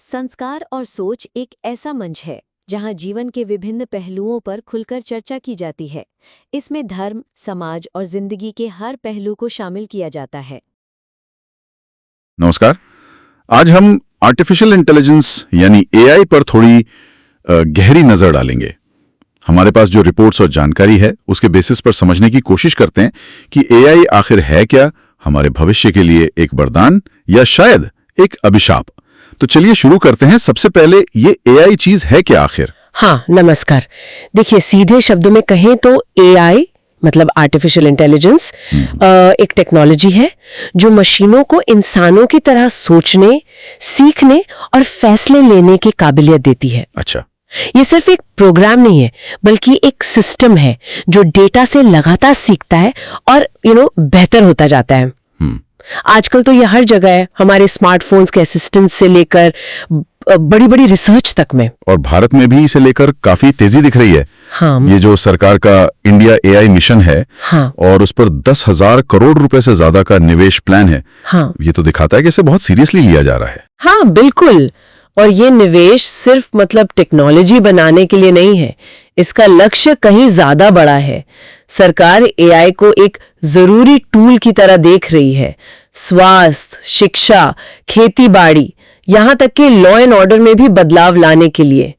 संस्कार और सोच एक ऐसा मंच है जहां जीवन के विभिन्न पहलुओं पर खुलकर चर्चा की जाती है। इसमें धर्म, समाज और जिंदगी के हर पहलू को शामिल किया जाता है। नमस्कार। आज हम आर्टिफिशियल इंटेलिजेंस यानी एआई पर थोड़ी गहरी नजर डालेंगे। हमारे पास जो रिपोर्ट्स और जानकारी है उसके बेसिस पर समझने की कोशिश करते हैं कि एआई आखिर है क्या, हमारे भविष्य के लिए एक वरदान या शायद एक अभिशाप। तो चलिए शुरू करते हैं। सबसे पहले ये एआई चीज है क्या आखिर? हाँ, नमस्कार। देखिए, सीधे शब्दों में कहें तो एआई मतलब आर्टिफिशियल इंटेलिजेंस एक टेक्नोलॉजी है जो मशीनों को इंसानों की तरह सोचने, सीखने और फैसले लेने की काबिलियत देती है। अच्छा, ये सिर्फ एक प्रोग्राम नहीं है बल्कि एक सिस्टम है जो डेटा से लगातार सीखता है और बेहतर होता जाता है। आजकल तो ये हर जगह है, हमारे स्मार्टफोन्स के असिस्टेंट से लेकर बड़ी बड़ी रिसर्च तक में। और भारत में भी इसे लेकर काफी तेजी दिख रही है। हाँ, ये जो सरकार का इंडिया एआई मिशन है, हाँ, और उस पर 10,000 करोड़ रुपए से ज्यादा का निवेश प्लान है। हाँ, ये तो दिखाता है कि इसे बहुत सीरियसली लिया जा रहा है। हाँ, बिल्कुल। और ये निवेश सिर्फ टेक्नोलॉजी बनाने के लिए नहीं है, इसका लक्ष्य कहीं ज्यादा बड़ा है। सरकार एआई को एक जरूरी टूल की तरह देख रही है। स्वास्थ्य, शिक्षा, खेती-बाड़ी, यहां तक कि लॉ एंड ऑर्डर में भी बदलाव लाने के लिए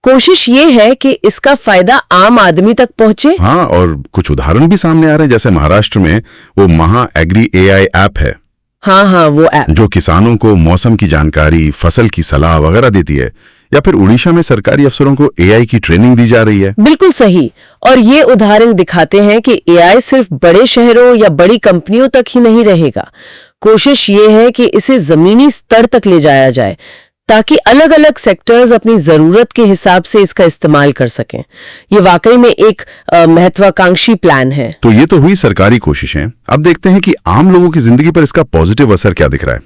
कोशिश ये है कि इसका फायदा आम आदमी तक पहुंचे। हाँ, और कुछ उदाहरण भी सामने आ रहे हैं। जैसे महाराष्ट्र में वो महा एग्री एआई ऐप है। हाँ, वो ऐप जो किसानों को मौसम की जानकारी, फसल की सलाह वगैरह देती है। या फिर उड़ीसा में सरकारी अफसरों को एआई की ट्रेनिंग दी जा रही है। बिल्कुल सही। और ये उदाहरण दिखाते हैं कि एआई सिर्फ बड़े शहरों या बड़ी कंपनियों तक ही नहीं रहेगा। कोशिश ये है कि इसे जमीनी स्तर तक ले जाया जाए ताकि अलग अलग सेक्टर्स अपनी जरूरत के हिसाब से इसका इस्तेमाल कर सकें। ये वाकई में एक महत्वाकांक्षी प्लान है। तो ये तो हुई सरकारी कोशिशें। अब देखते हैं कि आम लोगों की जिंदगी पर इसका पॉजिटिव असर क्या दिख रहा है।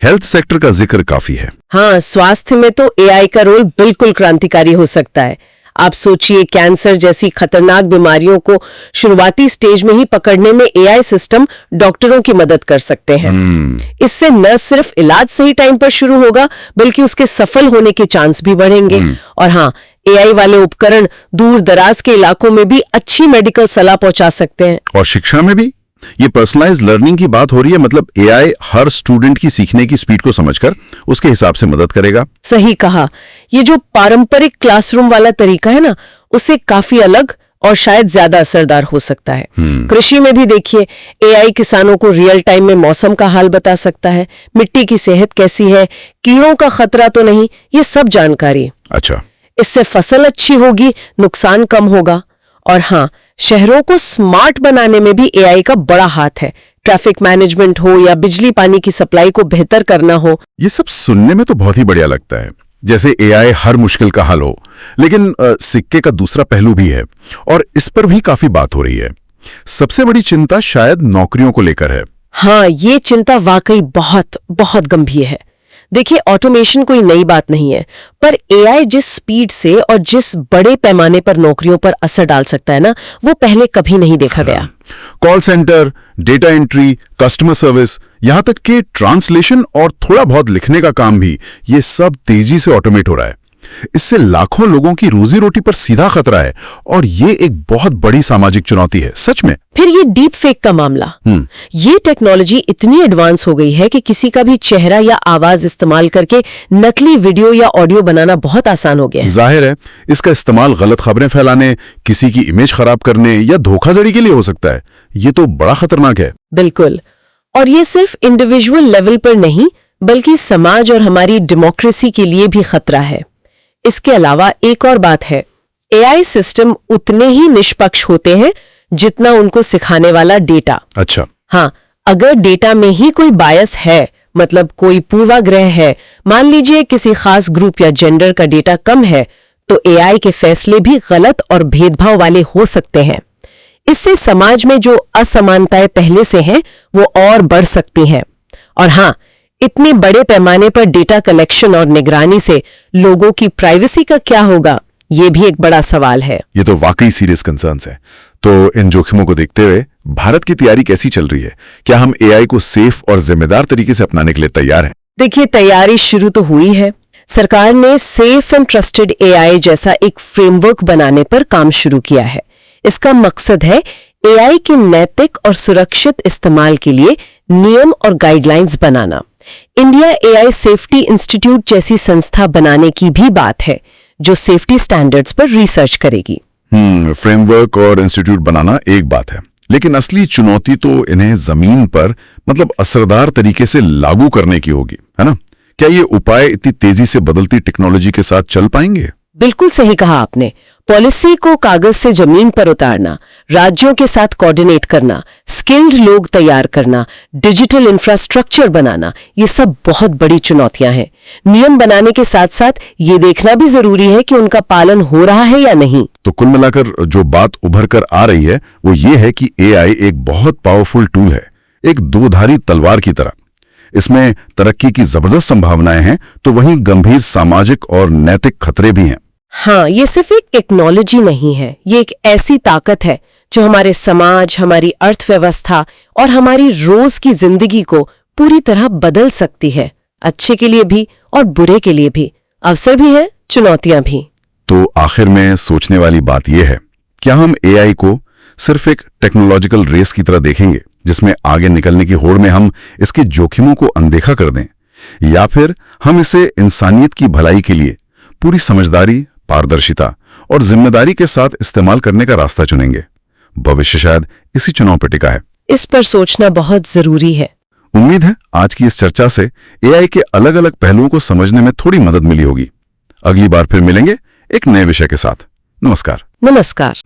हेल्थ सेक्टर का जिक्र काफी है। हाँ, स्वास्थ्य में तो एआई का रोल बिल्कुल क्रांतिकारी हो सकता है। आप सोचिए, कैंसर जैसी खतरनाक बीमारियों को शुरुआती स्टेज में ही पकड़ने में एआई सिस्टम डॉक्टरों की मदद कर सकते हैं। इससे न सिर्फ इलाज सही टाइम पर शुरू होगा बल्कि उसके सफल होने के चांस भी बढ़ेंगे। और हाँ, एआई वाले उपकरण दूर दराज के इलाकों में भी अच्छी मेडिकल सलाह पहुंचा सकते हैं। और शिक्षा में भी ये पर्सनलाइज्ड लर्निंग की बात हो रही है। मतलब एआई हर स्टूडेंट की सीखने की स्पीड को समझकर उसके हिसाब से मदद करेगा। सही कहा। ये जो पारंपरिक क्लासरूम वाला तरीका है ना, उससे काफी अलग और शायद ज्यादा असरदार हो सकता है। कृषि में भी देखिए, एआई किसानों को रियल टाइम में मौसम का हाल बता सकता है, मिट्टी की सेहत कैसी है, कीड़ों का खतरा तो नहीं, ये सब जानकारी। अच्छा, इससे फसल अच्छी होगी, नुकसान कम होगा। और हाँ, शहरों को स्मार्ट बनाने में भी एआई का बड़ा हाथ है। ट्रैफिक मैनेजमेंट हो या बिजली पानी की सप्लाई को बेहतर करना हो। ये सब सुनने में तो बहुत ही बढ़िया लगता है, जैसे एआई हर मुश्किल का हल हो। लेकिन सिक्के का दूसरा पहलू भी है और इस पर भी काफी बात हो रही है। सबसे बड़ी चिंता शायद नौकरियों को लेकर है। हाँ, ये चिंता वाकई बहुत बहुत गंभीर है। देखिए, ऑटोमेशन कोई नई बात नहीं है, पर एआई जिस स्पीड से और जिस बड़े पैमाने पर नौकरियों पर असर डाल सकता है ना, वो पहले कभी नहीं देखा गया। Call centre, data entry, customer service, यहां तक कि ट्रांसलेशन और थोड़ा बहुत लिखने का काम भी, ये सब तेजी से ऑटोमेट हो रहा है। इससे लाखों लोगों की रोजी रोटी पर सीधा खतरा है और ये एक बहुत बड़ी सामाजिक चुनौती है, सच में। फिर ये डीप फेक का मामला, ये टेक्नोलॉजी इतनी एडवांस हो गई है कि किसी का भी चेहरा या आवाज इस्तेमाल करके नकली वीडियो या ऑडियो बनाना बहुत आसान हो गया है। जाहिर है, इसका इस्तेमाल गलत खबरें फैलाने, किसी की इमेज खराब करने या धोखाधड़ी के लिए हो सकता है। ये तो बड़ा खतरनाक है। बिल्कुल। और ये सिर्फ इंडिविजुअल लेवल पर नहीं बल्कि समाज और हमारी डेमोक्रेसी के लिए भी खतरा है। इसके अलावा एक और बात है, एआई सिस्टम उतने ही निष्पक्ष होते हैं जितना उनको सिखाने वाला डेटा। अच्छा। हाँ, अगर डेटा में ही कोई बायस है, मतलब कोई पूर्वाग्रह है, मान लीजिए किसी खास ग्रुप या जेंडर का डेटा कम है, तो एआई के फैसले भी गलत और भेदभाव वाले हो सकते हैं। इससे समाज में जो असमानताएं पहले से हैं वो और बढ़ सकती हैं। और हाँ, इतने बड़े पैमाने पर डेटा कलेक्शन और निगरानी से लोगों की प्राइवेसी का क्या होगा, ये भी एक बड़ा सवाल है। ये तो वाकई सीरियस कंसर्न्स है। तो इन जोखिमों को देखते हुए भारत की तैयारी कैसी चल रही है? क्या हम एआई को सेफ और जिम्मेदार तरीके से अपनाने के लिए तैयार हैं? देखिए, तैयारी शुरू तो हुई है। सरकार ने सेफ एंड ट्रस्टेड एआई जैसा एक फ्रेमवर्क बनाने पर काम शुरू किया है। इसका मकसद है एआई के नैतिक और सुरक्षित इस्तेमाल के लिए नियम और गाइडलाइंस बनाना। इंडिया एआई सेफ्टी इंस्टीट्यूट जैसी संस्था बनाने की भी बात है, जो सेफ्टी स्टैंडर्ड्स पर रिसर्च करेगी। फ्रेमवर्क और इंस्टीट्यूट बनाना एक बात है, लेकिन असली चुनौती तो इन्हें जमीन पर मतलब असरदार तरीके से लागू करने की होगी, है ना? क्या ये उपाय इतनी तेजी से बदलती टेक्नोलॉजी के साथ चल पाएंगे? बिल्कुल सही कहा आपने। पॉलिसी को कागज से जमीन पर उतारना, राज्यों के साथ कोऑर्डिनेट करना, स्किल्ड लोग तैयार करना, डिजिटल इंफ्रास्ट्रक्चर बनाना, ये सब बहुत बड़ी चुनौतियां हैं। नियम बनाने के साथ साथ ये देखना भी जरूरी है कि उनका पालन हो रहा है या नहीं। तो कुल मिलाकर जो बात उभर कर आ रही है वो ये है कि एआई एक बहुत पावरफुल टूल है, एक दोधारी तलवार की तरह। इसमें तरक्की की जबरदस्त संभावनाएं हैं, तो वहीं गंभीर सामाजिक और नैतिक खतरे भी हैं। हाँ, ये सिर्फ एक टेक्नोलॉजी नहीं है, ये एक ऐसी ताकत है जो हमारे समाज, हमारी अर्थव्यवस्था और हमारी रोज की जिंदगी को पूरी तरह बदल सकती है, अच्छे के लिए भी और बुरे के लिए भी। अवसर भी हैं, चुनौतियां भी। तो आखिर में सोचने वाली बात यह है, क्या हम एआई को सिर्फ एक टेक्नोलॉजिकल रेस की तरह देखेंगे जिसमें आगे निकलने की होड़ में हम इसके जोखिमों को अनदेखा कर दें, या फिर हम इसे इंसानियत की भलाई के लिए पूरी समझदारी, पारदर्शिता और जिम्मेदारी के साथ इस्तेमाल करने का रास्ता चुनेंगे? भविष्य शायद इसी चुनाव पे टिका है। इस पर सोचना बहुत जरूरी है। उम्मीद है आज की इस चर्चा से एआई के अलग अलग पहलुओं को समझने में थोड़ी मदद मिली होगी। अगली बार फिर मिलेंगे एक नए विषय के साथ। नमस्कार। नमस्कार।